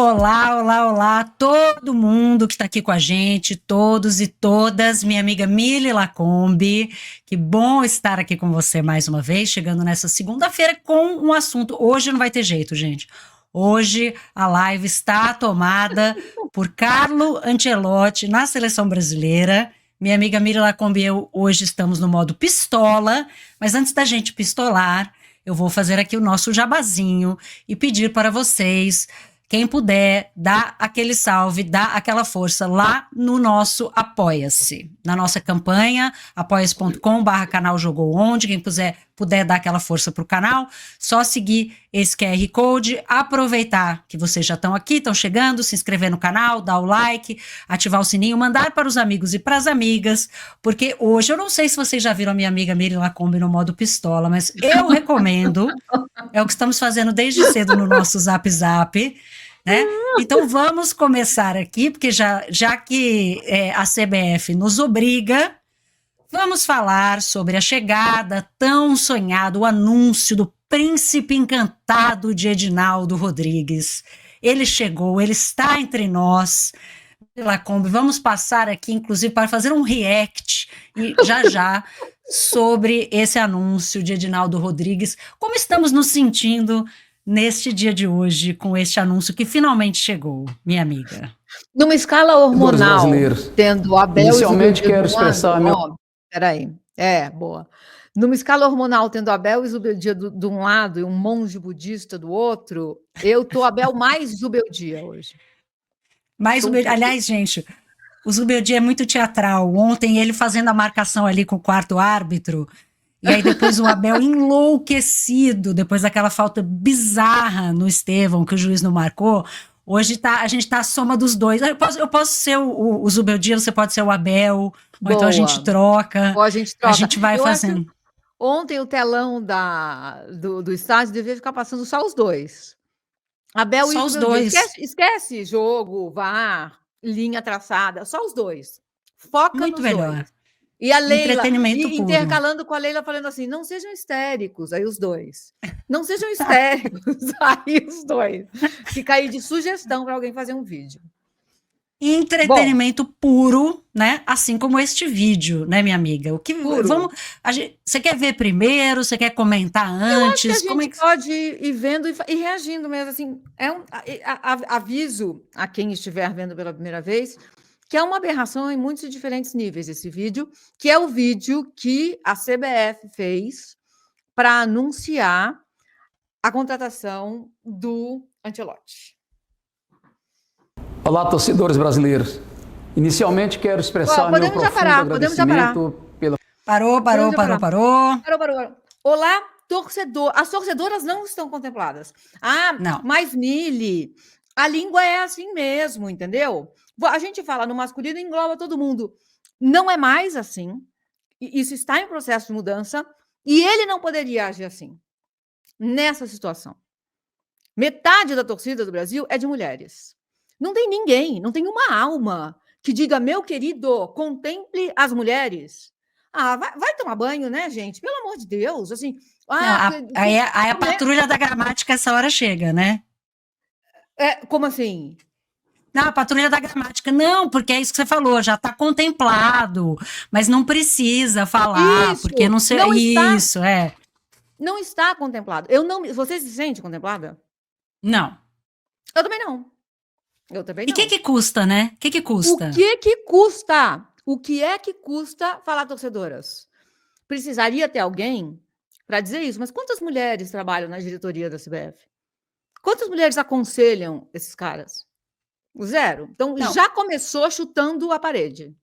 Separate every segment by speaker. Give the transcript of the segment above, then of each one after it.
Speaker 1: Olá, olá, olá, todo mundo que está aqui com a gente, todos e todas, minha amiga Mili Lacombe, que bom estar aqui com você mais uma vez, chegando nessa segunda-feira com um assunto. Hoje não vai ter jeito, gente. Hoje a live está tomada por Carlo Ancelotti na seleção brasileira. Minha amiga Mili Lacombe e eu hoje estamos no modo pistola, mas antes da gente pistolar, eu vou fazer aqui o nosso jabazinho e pedir para vocês, quem puder, dá aquele salve, dá aquela força lá no nosso Apoia-se, na nossa campanha, apoia-se.com/canal Jogou Onde, quem puder dar aquela força para o canal, só seguir esse QR Code, aproveitar que vocês já estão aqui, estão chegando, se inscrever no canal, dar o like, ativar o sininho, mandar para os amigos e para as amigas, porque hoje, eu não sei se vocês já viram a minha amiga Miri Lacombe no modo pistola, mas eu recomendo, é o que estamos fazendo desde cedo no nosso Zap Zap, né? Então vamos começar aqui, porque já que a CBF nos obriga, vamos falar sobre a chegada tão sonhada, o anúncio do príncipe encantado de Edinaldo Rodrigues. Ele chegou, ele está entre nós. Lacombe, vamos passar aqui, inclusive, para fazer um react e já sobre esse anúncio de Edinaldo Rodrigues. Como estamos nos sentindo neste dia de hoje, com este anúncio que finalmente chegou, minha amiga?
Speaker 2: Numa escala hormonal, tendo Abel
Speaker 3: Inicialmente quero expressar meu...
Speaker 2: Peraí, boa. Numa escala hormonal, tendo Abel e Zubeldia de um lado e um monge budista do outro, eu tô Abel mais Zubeldia hoje.
Speaker 1: Aliás, gente, o Zubeldia é muito teatral. Ontem ele fazendo a marcação ali com o quarto árbitro, e aí depois o Abel enlouquecido, depois daquela falta bizarra no Estevão, que o juiz não marcou. Hoje a gente tá a soma dos dois. Eu posso ser o Zubeldia, você pode ser o Abel, ou então a gente troca.
Speaker 2: Ou a gente troca.
Speaker 1: A gente vai fazendo.
Speaker 2: Ontem o telão do estádio devia ficar passando só os dois. Abel
Speaker 1: só
Speaker 2: e
Speaker 1: os dois.
Speaker 2: Esquece jogo, VAR, linha traçada, só os dois. Foca
Speaker 1: muito
Speaker 2: nos
Speaker 1: melhor.
Speaker 2: Dois. E a Leila,
Speaker 1: entretenimento puro.
Speaker 2: Intercalando com a Leila, falando assim, não sejam histéricos, aí os dois. Não sejam histéricos, aí os dois. Fica aí de sugestão para alguém fazer um vídeo.
Speaker 1: Entretenimento puro, né? Assim como este vídeo, né, minha amiga? Você quer ver primeiro? Você quer comentar antes?
Speaker 2: Eu acho que a gente pode ir vendo e reagindo mesmo. Assim, aviso a quem estiver vendo pela primeira vez que é uma aberração em muitos diferentes níveis esse vídeo, que é o vídeo que a CBF fez para anunciar a contratação do Ancelotti.
Speaker 3: Olá, torcedores brasileiros. Inicialmente quero expressar meu profundo agradecimento pela...
Speaker 1: Parou.
Speaker 2: Olá, torcedor. As torcedoras não estão contempladas.
Speaker 1: Não.
Speaker 2: Mas, Mili, a língua é assim mesmo, entendeu? A gente fala no masculino e engloba todo mundo. Não é mais assim. Isso está em processo de mudança. E ele não poderia agir assim, nessa situação. Metade da torcida do Brasil é de mulheres. Não tem ninguém, não tem uma alma que diga, meu querido, contemple as mulheres. Vai tomar banho, né, gente? Pelo amor de Deus. Assim,
Speaker 1: aí a patrulha da gramática essa hora chega, né?
Speaker 2: Como assim?
Speaker 1: Não, a patrulha da gramática. Não, porque é isso que você falou, já está contemplado, mas não precisa falar, porque não sei isso,
Speaker 2: Não está contemplado. Você se sente contemplada?
Speaker 1: Não.
Speaker 2: Eu também não. Eu também não.
Speaker 1: E o que custa, né? O que custa?
Speaker 2: O que custa? O que é que custa falar, torcedoras? Precisaria ter alguém para dizer isso, mas quantas mulheres trabalham na diretoria da CBF? Quantas mulheres aconselham esses caras? Zero. Então, já começou chutando a parede.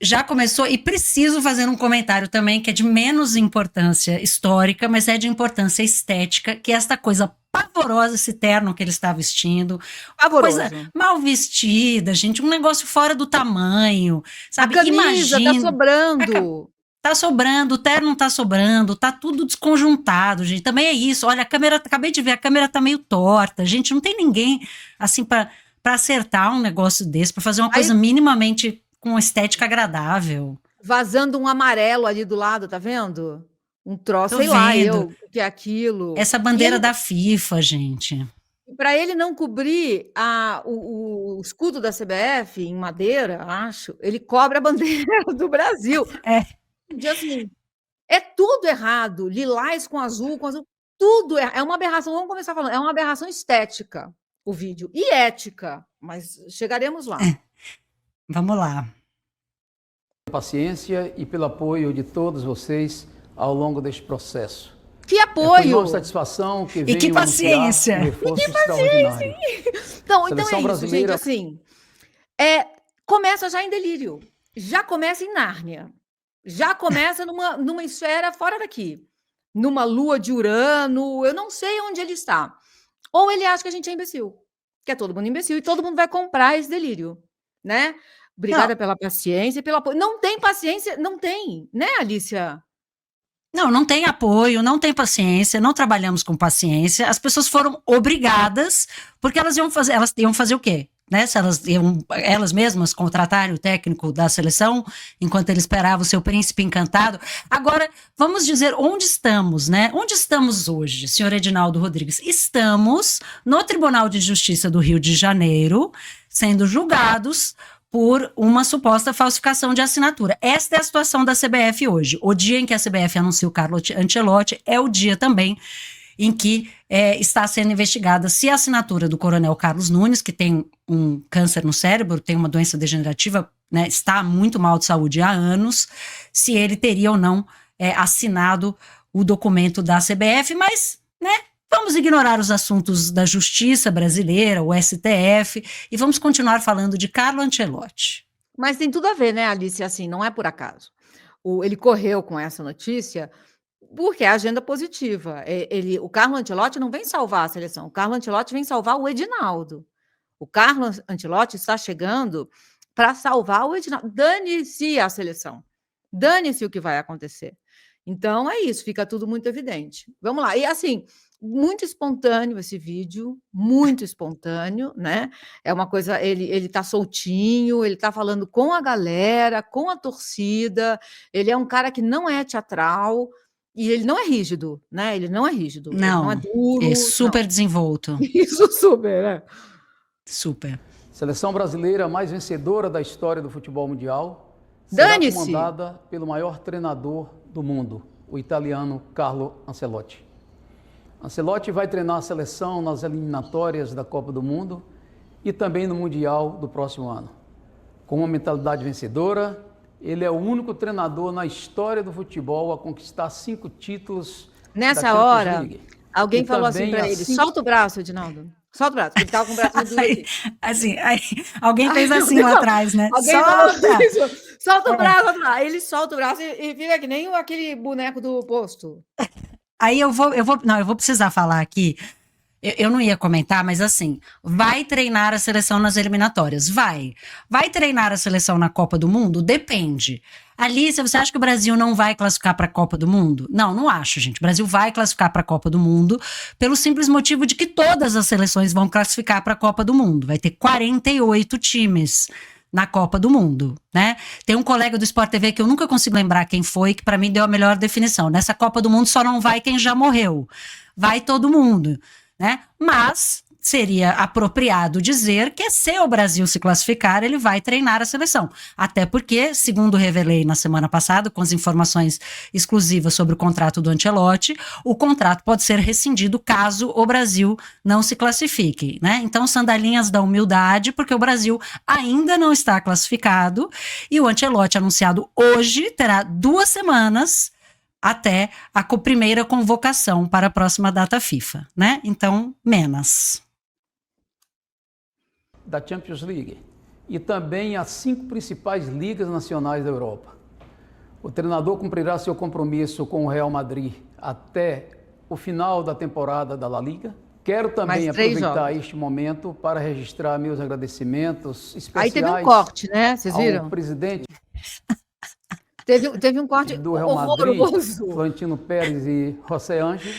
Speaker 1: Já começou, e preciso fazer um comentário também, que é de menos importância histórica, mas é de importância estética, que é esta coisa pavorosa, esse terno que ele está vestindo.
Speaker 2: Pavoroso.
Speaker 1: Coisa mal vestida, gente, um negócio fora do tamanho, sabe?
Speaker 2: A camisa tá sobrando.
Speaker 1: Tá sobrando, o terno não tá sobrando, tá tudo desconjuntado, gente. Também é isso, olha, a câmera, acabei de ver, a câmera tá meio torta, gente, não tem ninguém, assim, para acertar um negócio desse, para fazer uma coisa minimamente com estética agradável.
Speaker 2: Vazando um amarelo ali do lado, tá vendo? Um troço, sei lá, o que é aquilo.
Speaker 1: Essa bandeira da FIFA, gente.
Speaker 2: para ele não cobrir o escudo da CBF em madeira, acho, ele cobre a bandeira do Brasil. Assim, é tudo errado, lilás com azul, tudo é uma aberração. Vamos começar falando, é uma aberração estética o vídeo e ética, mas chegaremos lá.
Speaker 1: Vamos lá.
Speaker 3: Paciência e pelo apoio de todos vocês ao longo deste processo.
Speaker 2: Que apoio!
Speaker 3: É com satisfação que
Speaker 1: e que paciência!
Speaker 3: Um reforço extraordinário.
Speaker 2: Então é isso, gente, assim, começa já em delírio, já começa em Nárnia, já começa numa esfera fora daqui, numa lua de Urano, eu não sei onde ele está. Ou ele acha que a gente é imbecil, que é todo mundo imbecil, e todo mundo vai comprar esse delírio, né? Obrigada pela paciência e pelo apoio. Não tem paciência, não tem, né, Alicia?
Speaker 1: Não tem apoio, não tem paciência, não trabalhamos com paciência. As pessoas foram obrigadas, porque elas iam fazer o quê? Né? Se elas mesmas contratarem o técnico da seleção, enquanto ele esperava o seu príncipe encantado. Agora, vamos dizer onde estamos, né? Onde estamos hoje, senhor Edinaldo Rodrigues? Estamos no Tribunal de Justiça do Rio de Janeiro, sendo julgados por uma suposta falsificação de assinatura. Esta é a situação da CBF hoje. O dia em que a CBF anuncia o Carlo Ancelotti é o dia também em que está sendo investigada se a assinatura do coronel Carlos Nunes, que tem um câncer no cérebro, tem uma doença degenerativa, né, está muito mal de saúde há anos, se ele teria ou não assinado o documento da CBF, mas, né, vamos ignorar os assuntos da justiça brasileira, o STF, e vamos continuar falando de Carlo Ancelotti.
Speaker 2: Mas tem tudo a ver, né, Alice? Assim, não é por acaso. Ele correu com essa notícia porque é agenda positiva. O Carlo Ancelotti não vem salvar a seleção, o Carlo Ancelotti vem salvar o Edinaldo. O Carlo Ancelotti está chegando para salvar o Edinaldo. Dane-se a seleção, dane-se o que vai acontecer. Então é isso, fica tudo muito evidente. Vamos lá, e assim, muito espontâneo esse vídeo, muito espontâneo, né? É uma coisa, ele tá soltinho, ele tá falando com a galera, com a torcida, ele é um cara que não é teatral, e ele não é rígido, né? Ele não é rígido,
Speaker 1: não
Speaker 2: é duro.
Speaker 1: É super desenvolto.
Speaker 2: Isso, super, né?
Speaker 1: Super.
Speaker 3: Seleção brasileira mais vencedora da história do futebol mundial.
Speaker 2: Dane-se!
Speaker 3: Será comandada pelo maior treinador do mundo, o italiano Carlo Ancelotti. Ancelotti vai treinar a seleção nas eliminatórias da Copa do Mundo e também no Mundial do próximo ano. Com uma mentalidade vencedora, ele é o único treinador na história do futebol a conquistar 5 títulos.
Speaker 2: Nessa hora, alguém falou assim para ele, solta o braço, Edinaldo. Solta o braço, porque ele estava com o braço muito duro.
Speaker 1: Assim, alguém fez assim lá atrás, né?
Speaker 2: Solta o braço. Aí ele solta o braço e fica que nem aquele boneco do posto.
Speaker 1: Aí eu vou precisar falar aqui. Eu não ia comentar, mas assim, vai treinar a seleção nas eliminatórias? Vai treinar a seleção na Copa do Mundo? Depende. Alice, você acha que o Brasil não vai classificar para a Copa do Mundo? Não acho, gente. O Brasil vai classificar para a Copa do Mundo pelo simples motivo de que todas as seleções vão classificar para a Copa do Mundo. Vai ter 48 times na Copa do Mundo, né? Tem um colega do Sport TV que eu nunca consigo lembrar quem foi, que para mim deu a melhor definição. Nessa Copa do Mundo só não vai quem já morreu. Vai todo mundo, né? Mas seria apropriado dizer que se o Brasil se classificar, ele vai treinar a seleção. Até porque, segundo revelei na semana passada, com as informações exclusivas sobre o contrato do Ancelotti, o contrato pode ser rescindido caso o Brasil não se classifique, né? Então, sandalinhas da humildade, porque o Brasil ainda não está classificado e o Ancelotti, anunciado hoje, terá 2 semanas até a primeira convocação para a próxima data FIFA, né? Então, menos.
Speaker 3: Da Champions League e também as 5 principais ligas nacionais da Europa. O treinador cumprirá seu compromisso com o Real Madrid até o final da temporada da La Liga. Quero também aproveitar este momento para registrar meus agradecimentos especiais.
Speaker 2: Aí teve um corte, né? Vocês viram?
Speaker 3: Ao presidente
Speaker 2: teve um corte
Speaker 3: do Real Madrid, Florentino Pérez e José Ángel,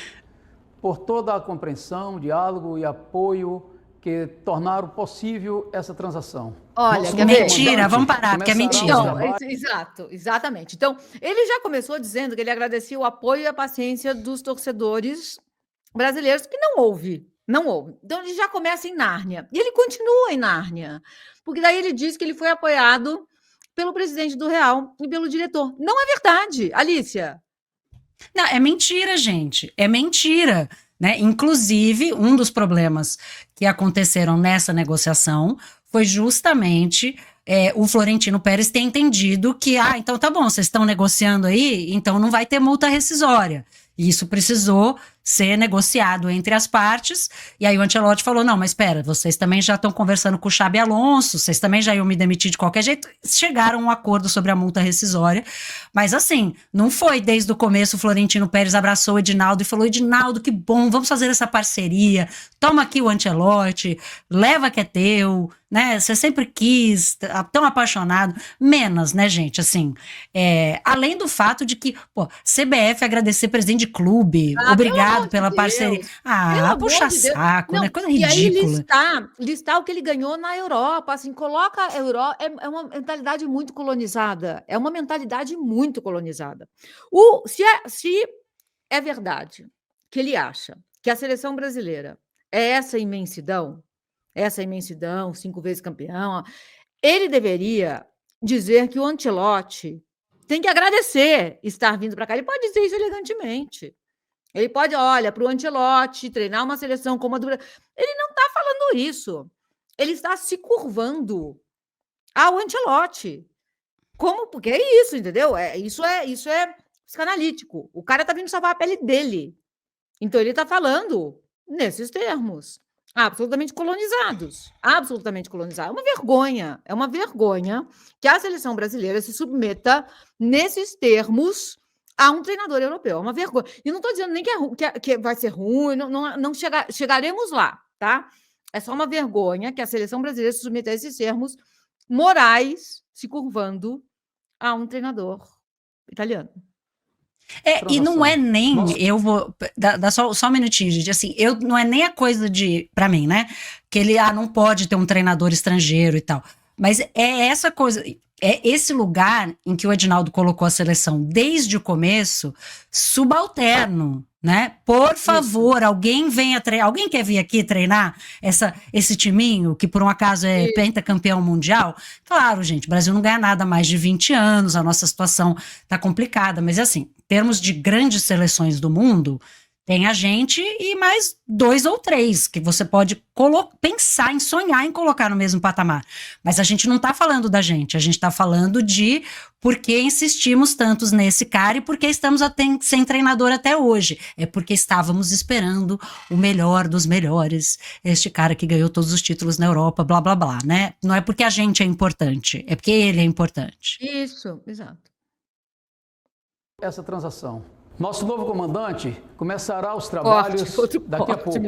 Speaker 3: por toda a compreensão, diálogo e apoio que tornaram possível essa transação.
Speaker 2: Olha,
Speaker 1: que mentira, vamos parar, porque é mentira.
Speaker 2: Não, exatamente. Então, ele já começou dizendo que ele agradecia o apoio e a paciência dos torcedores brasileiros, que não houve, Não houve. Então, ele já começa em Nárnia. E ele continua em Nárnia. Porque daí ele diz que ele foi apoiado pelo presidente do Real e pelo diretor. Não é verdade, Alicia.
Speaker 1: Não, é mentira, gente. É mentira. Né? Inclusive, um dos problemas que aconteceram nessa negociação foi justamente o Florentino Pérez ter entendido que, então tá bom, vocês estão negociando aí, então não vai ter multa rescisória. E isso precisou ser negociado entre as partes, e aí o Ancelotti falou, não, mas espera, vocês também já estão conversando com o Xabi Alonso, vocês também já iam me demitir de qualquer jeito, chegaram a um acordo sobre a multa rescisória, mas assim, não foi desde o começo o Florentino Pérez abraçou o Edinaldo e falou, Edinaldo, que bom, vamos fazer essa parceria, toma aqui o Ancelotti, leva que é teu, né, você sempre quis, tão apaixonado, menos, né, gente, assim, além do fato de que, pô, CBF agradecer presidente de clube, obrigado pela parceria. Puxa saco,
Speaker 2: não,
Speaker 1: né? Coisa
Speaker 2: ridícula. E aí listar o que ele ganhou na Europa, assim, coloca a Europa, é uma mentalidade muito colonizada, Se é verdade que ele acha que a seleção brasileira é essa imensidão, 5 vezes campeão, ele deveria dizer que o Ancelotti tem que agradecer estar vindo para cá. Ele pode dizer isso elegantemente. Ele pode, olha, para o Ancelotti treinar uma seleção como a do Brasil. Ele não está falando isso. Ele está se curvando ao Ancelotti. Como? Porque é isso, entendeu? Isso é psicanalítico. O cara está vindo salvar a pele dele. Então, ele está falando nesses termos. Absolutamente colonizados. Absolutamente colonizados. É uma vergonha que a seleção brasileira se submeta nesses termos a um treinador europeu. É uma vergonha. E não estou dizendo nem que vai ser ruim, não chegaremos lá, tá? É só uma vergonha que a seleção brasileira se submeta a esses termos morais, se curvando a um treinador italiano.
Speaker 1: E não é nem, nossa, eu vou, dá só um minutinho, gente, assim, não é nem a coisa de, pra mim, né, que ele, não pode ter um treinador estrangeiro e tal, mas é essa coisa, é esse lugar em que o Edinaldo colocou a seleção desde o começo, subalterno, né? Por favor, alguém venha treinar, alguém quer vir aqui treinar esse timinho, que por um acaso é pentacampeão mundial? Claro, gente, o Brasil não ganha nada há mais de 20 anos, a nossa situação tá complicada, mas assim, em termos de grandes seleções do mundo, tem a gente e mais 2 ou 3 que você pode pensar em sonhar em colocar no mesmo patamar. Mas a gente não está falando da gente, a gente está falando de por que insistimos tantos nesse cara e por que estamos sem treinador até hoje. É porque estávamos esperando o melhor dos melhores, este cara que ganhou todos os títulos na Europa, blá, blá, blá, né? Não é porque a gente é importante, é porque ele é importante.
Speaker 2: Isso, exato.
Speaker 3: Essa transação. Nosso novo comandante começará os trabalhos daqui a pouco.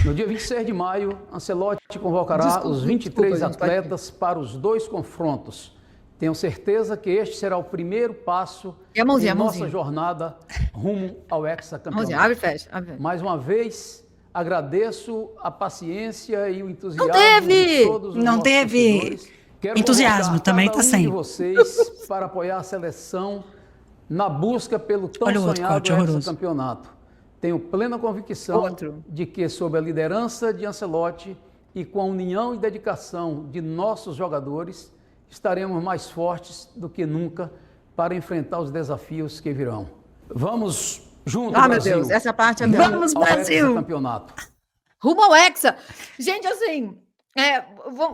Speaker 3: No dia 26 de maio, Ancelotti convocará os 23 atletas para os 2 confrontos. Tenho certeza que este será o primeiro passo em nossa jornada rumo ao hexacampeonato.
Speaker 2: Abre e fecha.
Speaker 3: Mais uma vez, agradeço a paciência e o entusiasmo
Speaker 2: de
Speaker 3: todos os
Speaker 1: Não teve entusiasmo, também está sem.
Speaker 3: De vocês para apoiar a seleção na busca pelo tão sonhado hexacampeonato. Tenho plena convicção de que, sob a liderança de Ancelotti e com a união e dedicação de nossos jogadores, estaremos mais fortes do que nunca para enfrentar os desafios que virão. Vamos junto, Brasil.
Speaker 2: Meu Deus, essa parte é minha.
Speaker 1: Vamos, Brasil!
Speaker 2: Rumo ao Hexa! Gente, assim...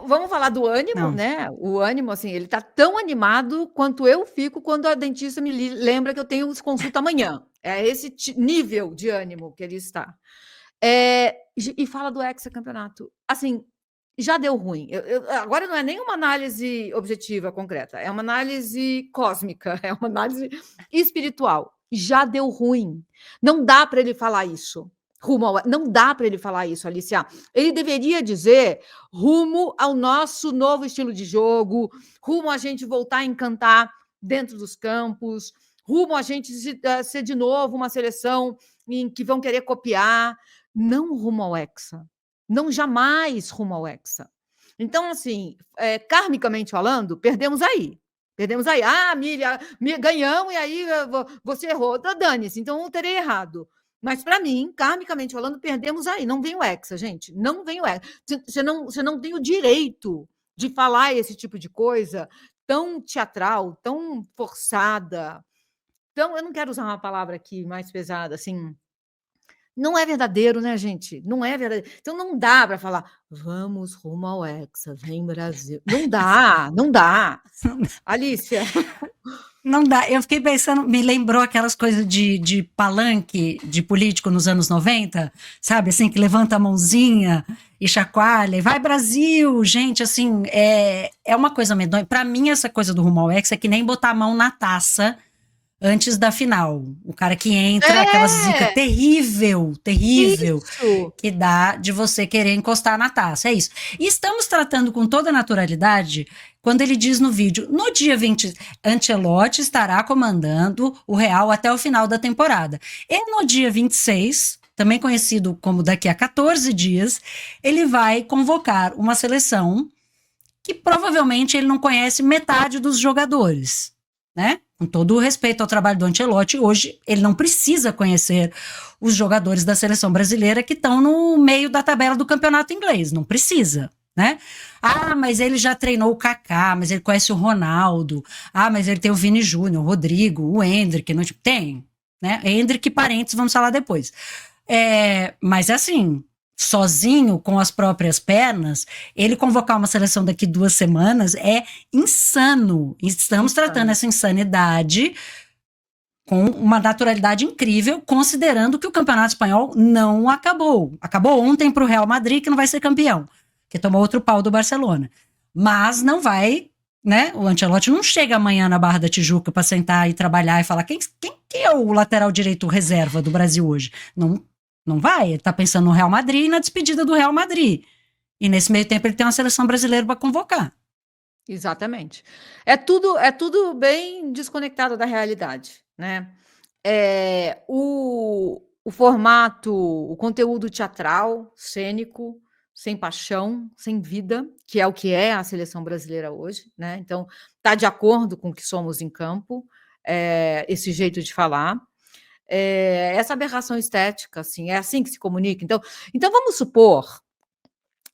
Speaker 2: vamos falar do ânimo, né? O ânimo, assim, ele tá tão animado quanto eu fico quando a dentista me lembra que eu tenho consulta amanhã. É esse nível de ânimo que ele está. E fala do hexacampeonato. Assim, já deu ruim. Agora não é nem uma análise objetiva, concreta. É uma análise cósmica, é uma análise espiritual. Já deu ruim. Não dá para ele falar isso. Não dá para ele falar isso, Alicia. Ele deveria dizer rumo ao nosso novo estilo de jogo, rumo a gente voltar a encantar dentro dos campos, rumo a gente ser de novo uma seleção em que vão querer copiar, não rumo ao Hexa, não jamais rumo ao Hexa. Então, assim, karmicamente falando, perdemos aí. Milha, ganhamos e aí você errou. Dane-se, então eu terei errado. Mas para mim, karmicamente falando, perdemos aí. Não vem o Hexa, gente. Não vem o Hexa. Você não tem o direito de falar esse tipo de coisa tão teatral, tão forçada. Então, eu não quero usar uma palavra aqui mais pesada, assim. Não é verdadeiro, né, gente? Não é verdadeiro. Então, não dá para falar, vamos rumo ao Hexa, vem Brasil. Não dá, não dá. Alicia.
Speaker 1: Não dá. Eu fiquei pensando, me lembrou aquelas coisas de palanque de político nos anos 90, sabe? Assim, que levanta a mãozinha e chacoalha, e vai Brasil! Gente, assim, é uma coisa medonha. Para mim, essa coisa do rumo ao Hexa é que nem botar a mão na taça antes da final. O cara que entra, aquela zica terrível, terrível,
Speaker 2: Isso.
Speaker 1: que dá de você querer encostar na taça. É isso. E estamos tratando com toda naturalidade quando ele diz no vídeo, no dia 20, Ancelotti estará comandando o Real até o final da temporada. E no dia 26, também conhecido como daqui a 14 dias, ele vai convocar uma seleção que provavelmente ele não conhece metade dos jogadores, né? Com todo o respeito ao trabalho do Ancelotti, hoje ele não precisa conhecer os jogadores da seleção brasileira que estão no meio da tabela do campeonato inglês, não precisa, né? Ah, mas ele já treinou o Kaká, mas ele conhece o Ronaldo. Ah, mas ele tem o Vini Júnior, o Rodrigo, o Endrick, não tem, né? Endrick e parentes, vamos falar depois. Mas assim, sozinho, com as próprias pernas, ele convocar uma seleção daqui 2 semanas é insano. Estamos tratando essa insanidade com uma naturalidade incrível, considerando que o Campeonato Espanhol não acabou. Acabou ontem para o Real Madrid, que não vai ser campeão, que tomou outro pau do Barcelona. Mas não vai, né? O Ancelotti não chega amanhã na Barra da Tijuca para sentar e trabalhar e falar quem é o lateral direito reserva do Brasil hoje? Não vai, ele está pensando no Real Madrid e na despedida do Real Madrid. E nesse meio tempo ele tem uma seleção brasileira para convocar.
Speaker 2: Exatamente. É tudo bem desconectado da realidade, né? O formato, o conteúdo teatral, cênico, sem paixão, sem vida, que é a seleção brasileira hoje, né? Então, está de acordo com o que somos em campo, esse jeito de falar. Essa aberração estética, assim, é assim que se comunica. Então vamos supor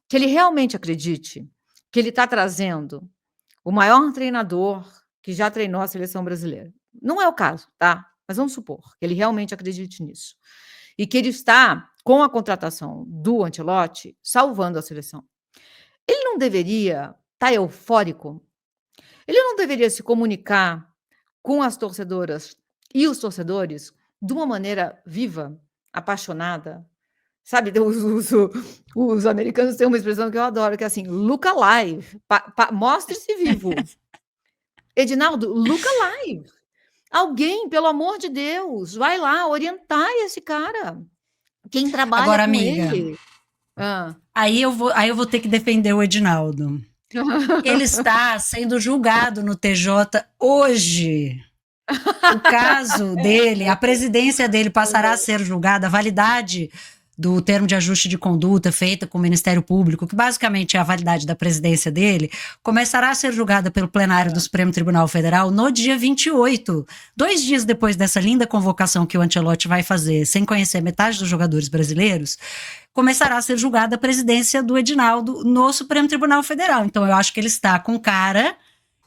Speaker 2: que ele realmente acredite que ele está trazendo o maior treinador que já treinou a seleção brasileira. Não é o caso, tá? Mas vamos supor que ele realmente acredite nisso. E que ele está, com a contratação do Ancelotti, salvando a seleção. Ele não deveria estar eufórico? Ele não deveria se comunicar com as torcedoras e os torcedores de uma maneira viva, apaixonada? Sabe, os americanos têm uma expressão que eu adoro, que é assim, look alive, mostre-se vivo. Edinaldo, look alive. Alguém, pelo amor de Deus, vai lá orientar esse cara. Quem trabalha
Speaker 1: Agora,
Speaker 2: com
Speaker 1: amiga,
Speaker 2: ele.
Speaker 1: aí eu vou ter que defender o Edinaldo. Ele está sendo julgado no TJ hoje. O caso dele, a presidência dele passará a ser julgada, a validade do termo de ajuste de conduta feita com o Ministério Público, que basicamente é a validade da presidência dele, começará a ser julgada pelo plenário do Supremo Tribunal Federal no dia 28, 2 dias depois dessa linda convocação que o Ancelotti vai fazer, sem conhecer metade dos jogadores brasileiros, começará a ser julgada a presidência do Edinaldo no Supremo Tribunal Federal. Então eu acho que ele está com cara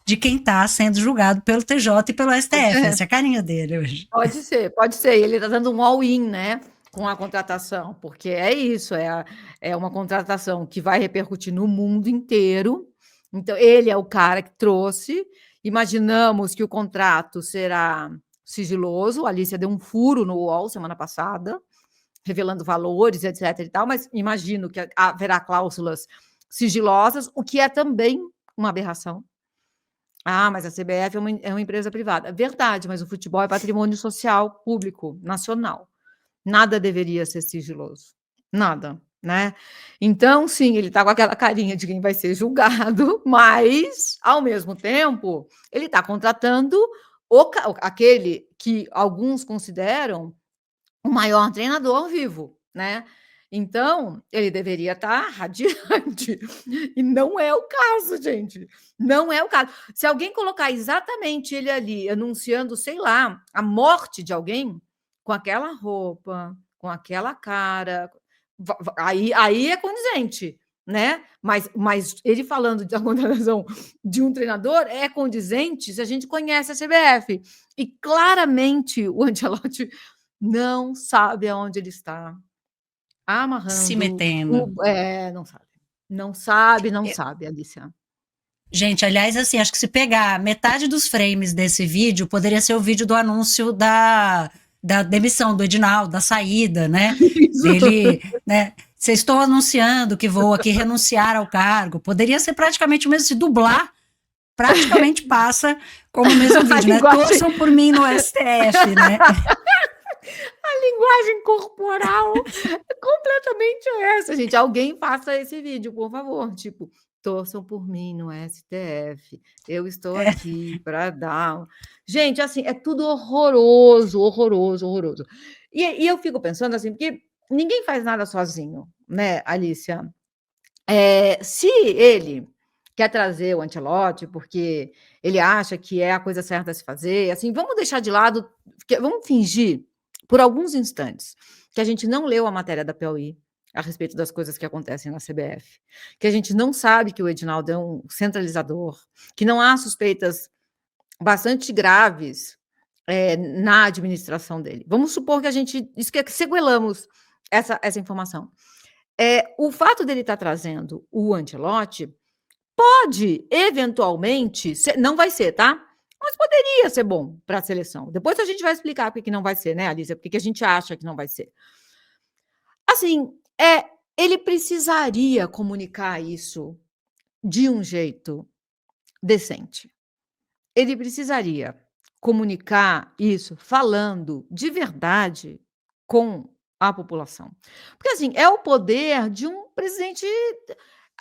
Speaker 1: de quem está sendo julgado pelo TJ e pelo STF. Essa é a carinha dele hoje.
Speaker 2: Pode ser. Ele está dando um all-in, né? Com a contratação, porque é isso, é uma contratação que vai repercutir no mundo inteiro. Então, ele é o cara que trouxe. Imaginamos que o contrato será sigiloso. A Alicia deu um furo no UOL semana passada, revelando valores, etc. e tal, mas imagino que haverá cláusulas sigilosas, o que é também uma aberração. Ah, mas a CBF é uma empresa privada. Verdade, mas o futebol é patrimônio social, público, nacional. Nada deveria ser sigiloso. Nada, né? Então, sim, ele está com aquela carinha de quem vai ser julgado, mas, ao mesmo tempo, ele está contratando aquele que alguns consideram o maior treinador vivo, né? Então, ele deveria estar radiante. E não é o caso, gente. Não é o caso. Se alguém colocar exatamente ele ali, anunciando, sei lá, a morte de alguém, com aquela roupa, com aquela cara. Aí é condizente, né? Mas ele falando da contratação de um treinador é condizente se a gente conhece a CBF. E claramente o Ancelotti não sabe aonde ele está
Speaker 1: Se
Speaker 2: amarrando.
Speaker 1: metendo.
Speaker 2: Não sabe. Não
Speaker 1: É,
Speaker 2: sabe, Alicia.
Speaker 1: gente, aliás, assim, acho que se pegar metade dos frames desse vídeo, poderia ser o vídeo do anúncio da demissão do Edinaldo, da saída, né?
Speaker 2: Isso.
Speaker 1: Dele, né? Vocês estão anunciando que vou aqui renunciar ao cargo. Poderia ser praticamente o mesmo, se dublar, praticamente passa como o mesmo vídeo, né?
Speaker 2: linguagem-
Speaker 1: Torçam por mim no STF, né?
Speaker 2: A linguagem corporal é completamente essa, gente. Alguém faça esse vídeo, por favor. Tipo, torçam por mim no STF. Eu estou aqui para dar. Gente, assim, é tudo horroroso, horroroso, horroroso. E eu fico pensando assim, porque ninguém faz nada sozinho, né, Alicia? Se ele quer trazer o Ancelotti porque ele acha que é a coisa certa a se fazer, assim, vamos deixar de lado, vamos fingir por alguns instantes que a gente não leu a matéria da Piauí a respeito das coisas que acontecem na CBF, que a gente não sabe que o Edinaldo é um centralizador, que não há suspeitas bastante graves na administração dele. Vamos supor que a gente sequelamos essa informação. O fato dele estar trazendo o Ancelotti pode, eventualmente, não vai ser, tá? Mas poderia ser bom para a seleção. Depois a gente vai explicar por que não vai ser, né, Alicia? Por que a gente acha que não vai ser. Assim, ele precisaria comunicar isso de um jeito decente. Ele precisaria comunicar isso falando de verdade com a população. Porque, assim, é o poder de um presidente.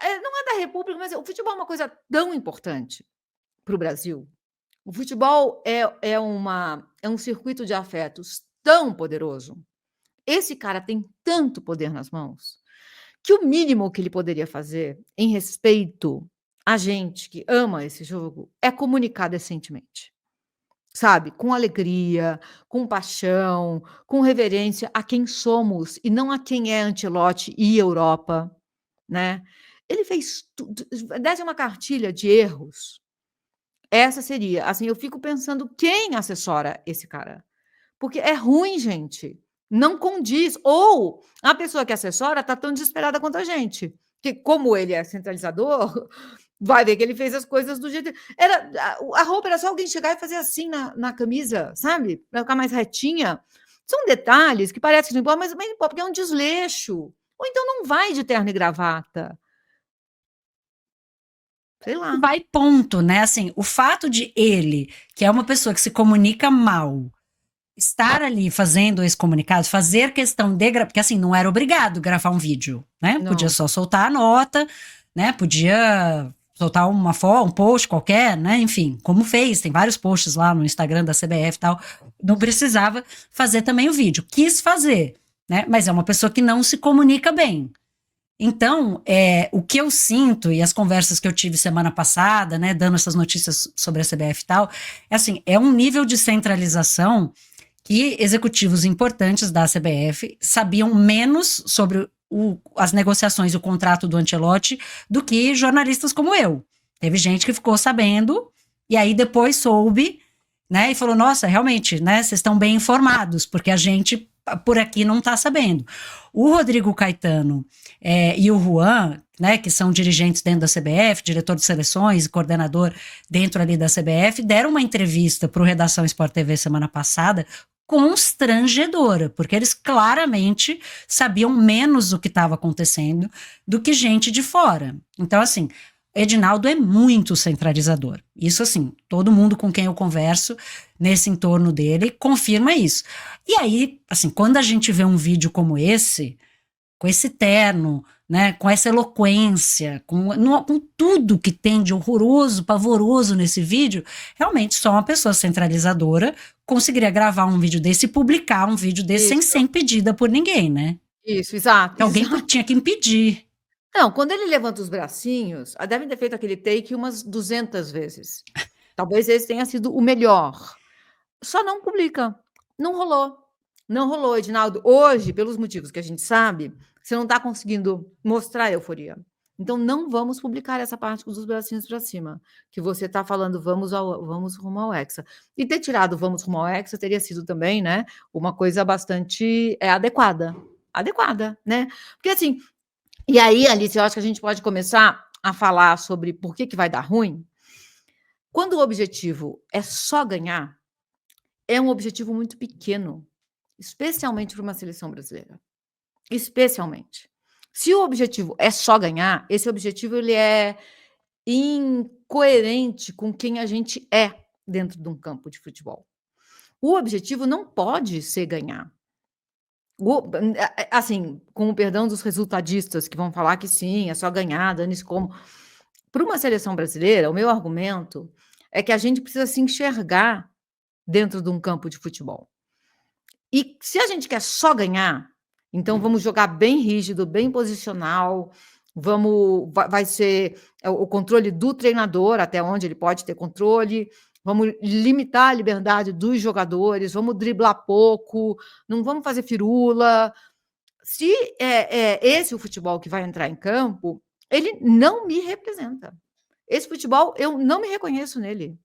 Speaker 2: Não é da República, mas o futebol é uma coisa tão importante para o Brasil. O futebol é um circuito de afetos tão poderoso. Esse cara tem tanto poder nas mãos que o mínimo que ele poderia fazer em respeito a gente que ama esse jogo é comunicar decentemente. Sabe? Com alegria, com paixão, com reverência a quem somos e não a quem é Ancelotti e Europa, né? Ele fez tudo, desse uma cartilha de erros. Essa seria, assim, eu fico pensando quem assessora esse cara. Porque é ruim, gente. Não condiz. Ou a pessoa que assessora está tão desesperada quanto a gente. Porque como ele é centralizador, vai ver que ele fez as coisas do jeito. A roupa era só alguém chegar e fazer assim na camisa, sabe? Para ficar mais retinha. São detalhes que parece que não importa, mas importa, porque é um desleixo. Ou então não vai de terno e gravata. Sei lá.
Speaker 1: Vai ponto, né? Assim, o fato de ele, que é uma pessoa que se comunica mal, estar ali fazendo esse comunicado, fazer questão de gravar, porque assim, não era obrigado gravar um vídeo, né?
Speaker 2: Não.
Speaker 1: Podia só soltar a nota, né? Podia soltar uma foto, um post qualquer, né? Enfim, como fez, tem vários posts lá no Instagram da CBF e tal. Não precisava fazer também o vídeo. Quis fazer, né? Mas é uma pessoa que não se comunica bem. Então, o que eu sinto, e as conversas que eu tive semana passada, né, dando essas notícias sobre a CBF e tal, é assim, é um nível de centralização que executivos importantes da CBF sabiam menos sobre as negociações e o contrato do Ancelotti do que jornalistas como eu. Teve gente que ficou sabendo, e aí depois soube, né, e falou, nossa, realmente, né, vocês estão bem informados, porque a gente por aqui não está sabendo. O Rodrigo Caetano e o Juan, né, que são dirigentes dentro da CBF, diretor de seleções e coordenador dentro ali da CBF, deram uma entrevista para o Redação Sport TV semana passada constrangedora, porque eles claramente sabiam menos do que estava acontecendo do que gente de fora. Então, assim, Edinaldo é muito centralizador. Isso, assim, todo mundo com quem eu converso nesse entorno dele confirma isso. E aí, assim, quando a gente vê um vídeo como esse, com esse terno, né, com essa eloquência, com tudo que tem de horroroso, pavoroso nesse vídeo, realmente só uma pessoa centralizadora conseguiria gravar um vídeo desse e publicar um vídeo desse sem ser impedida por ninguém, né?
Speaker 2: Isso, exato.
Speaker 1: Alguém tinha que impedir.
Speaker 2: Não, quando ele levanta os bracinhos, devem ter feito aquele take umas 200 vezes. Talvez esse tenha sido o melhor. Só não publica. Não rolou. Não rolou, Edinaldo. Hoje, pelos motivos que a gente sabe, você não está conseguindo mostrar euforia. Então, não vamos publicar essa parte com os bracinhos para cima, que você está falando vamos rumo ao Hexa. E ter tirado vamos rumo ao Hexa teria sido também, né, uma coisa bastante adequada. Adequada, né? Porque assim, e aí, Alice, eu acho que a gente pode começar a falar sobre por que vai dar ruim. Quando o objetivo é só ganhar, é um objetivo muito pequeno, especialmente para uma seleção brasileira. Especialmente. Se o objetivo é só ganhar, esse objetivo ele é incoerente com quem a gente é dentro de um campo de futebol. O objetivo não pode ser ganhar. Assim, com o perdão dos resultadistas que vão falar que sim, é só ganhar, dane-se como. Para uma seleção brasileira, o meu argumento é que a gente precisa se enxergar dentro de um campo de futebol. E se a gente quer só ganhar, então vamos jogar bem rígido, bem posicional, vai ser o controle do treinador, até onde ele pode ter controle, vamos limitar a liberdade dos jogadores, vamos driblar pouco, não vamos fazer firula. Se é esse o futebol que vai entrar em campo, ele não me representa. Esse futebol, eu não me reconheço nele.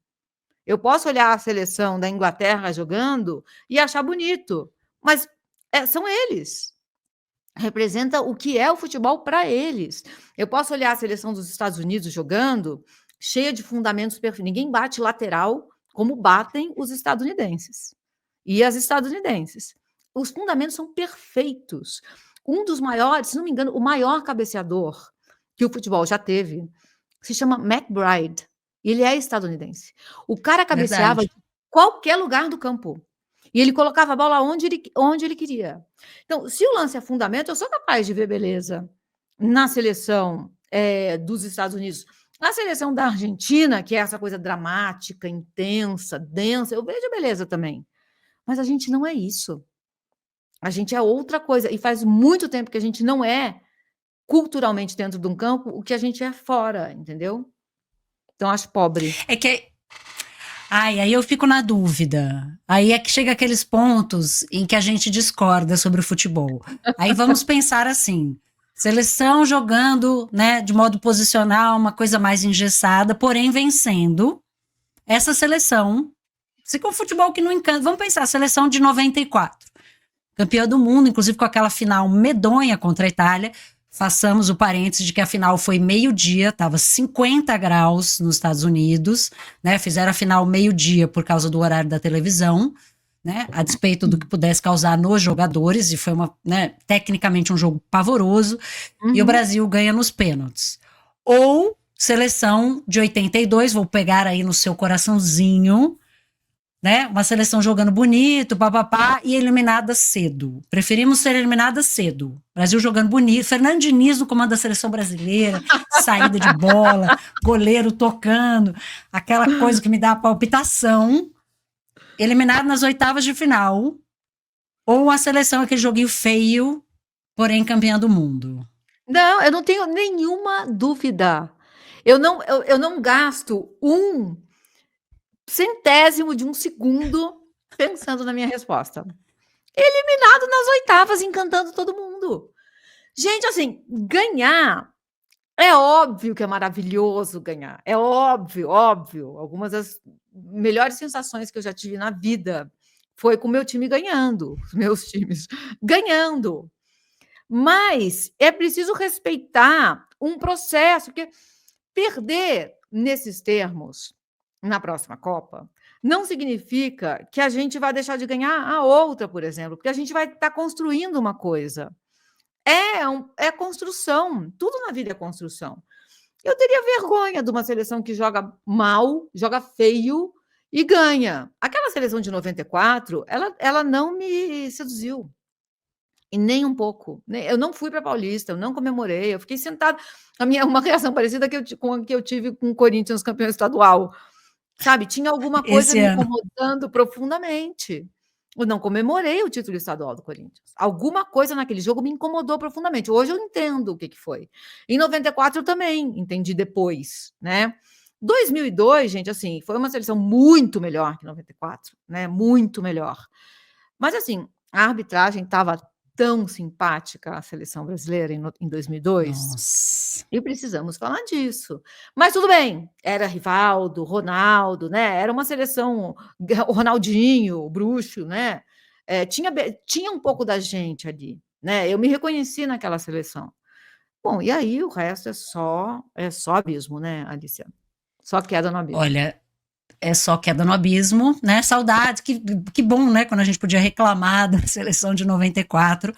Speaker 2: Eu posso olhar a seleção da Inglaterra jogando e achar bonito, mas são eles. Representa o que é o futebol para eles. Eu posso olhar a seleção dos Estados Unidos jogando, cheia de fundamentos perfeitos. Ninguém bate lateral como batem os estadunidenses e as estadunidenses. Os fundamentos são perfeitos. Um dos maiores, se não me engano, o maior cabeceador que o futebol já teve se chama McBride. Ele é estadunidense. O cara cabeceava
Speaker 1: Verdade.
Speaker 2: de qualquer lugar do campo. E ele colocava a bola onde ele queria. Então, se o lance é fundamento, eu sou capaz de ver beleza na seleção dos Estados Unidos. Na seleção da Argentina, que é essa coisa dramática, intensa, densa, eu vejo beleza também. Mas a gente não é isso. A gente é outra coisa. E faz muito tempo que a gente não é culturalmente dentro de um campo o que a gente é fora, entendeu? Então, acho pobre.
Speaker 1: É que. Ai, aí eu fico na dúvida. Aí é que chega aqueles pontos em que a gente discorda sobre o futebol. Aí vamos pensar assim: seleção jogando, né, de modo posicional, uma coisa mais engessada, porém vencendo essa seleção. Se com futebol que não encanta, vamos pensar, a seleção de 94, campeã do mundo, inclusive com aquela final medonha contra a Itália. Façamos o parênteses de que a final foi meio-dia, estava 50 graus nos Estados Unidos, né? Fizeram a final meio-dia por causa do horário da televisão, né? A despeito do que pudesse causar nos jogadores, e foi tecnicamente um jogo pavoroso, e o Brasil ganha nos pênaltis. Ou seleção de 82, vou pegar aí no seu coraçãozinho, né? Uma seleção jogando bonito, papapá, e eliminada cedo. Preferimos ser eliminada cedo. Brasil jogando bonito, Fernando Diniz no comando da seleção brasileira, saída de bola, goleiro tocando, aquela coisa que me dá a palpitação. Eliminado nas oitavas de final, ou a seleção, aquele joguinho feio, porém campeã do mundo.
Speaker 2: Não, eu não tenho nenhuma dúvida. Eu não gasto um centésimo de um segundo pensando na minha resposta. Eliminado nas oitavas, encantando todo mundo. Gente, assim, ganhar é óbvio que é maravilhoso ganhar. É óbvio, óbvio. Algumas das melhores sensações que eu já tive na vida foi com o meu time ganhando, os meus times ganhando. Mas é preciso respeitar um processo, porque perder nesses termos na próxima Copa não significa que a gente vai deixar de ganhar a outra, por exemplo, porque a gente vai estar construindo uma coisa. É construção, tudo na vida é construção. Eu teria vergonha de uma seleção que joga mal, joga feio e ganha. Aquela seleção de 94, ela não me seduziu. E nem um pouco. Eu não fui para Paulista, eu não comemorei, eu fiquei sentada. Uma reação parecida com a que eu tive com o Corinthians campeão estadual. Sabe, tinha alguma coisa me incomodando profundamente. Eu não comemorei o título estadual do Corinthians. Alguma coisa naquele jogo me incomodou profundamente. Hoje eu entendo o que foi. Em 94 eu também entendi depois, né? 2002, gente, assim, foi uma seleção muito melhor que 94, né? Muito melhor. Mas, assim, A arbitragem estava tão simpática, a seleção brasileira em 2002,
Speaker 1: Nossa.
Speaker 2: e precisamos falar disso. Mas tudo bem, era Rivaldo, Ronaldo, né, era uma seleção, o Ronaldinho, o Bruxo, né, tinha um pouco da gente ali, né, eu me reconheci naquela seleção. Bom, e aí o resto é só abismo, né, Alicia? Só queda no abismo.
Speaker 1: Olha, é só queda no abismo, né? Saudades, que bom, né? Quando a gente podia reclamar da seleção de 94.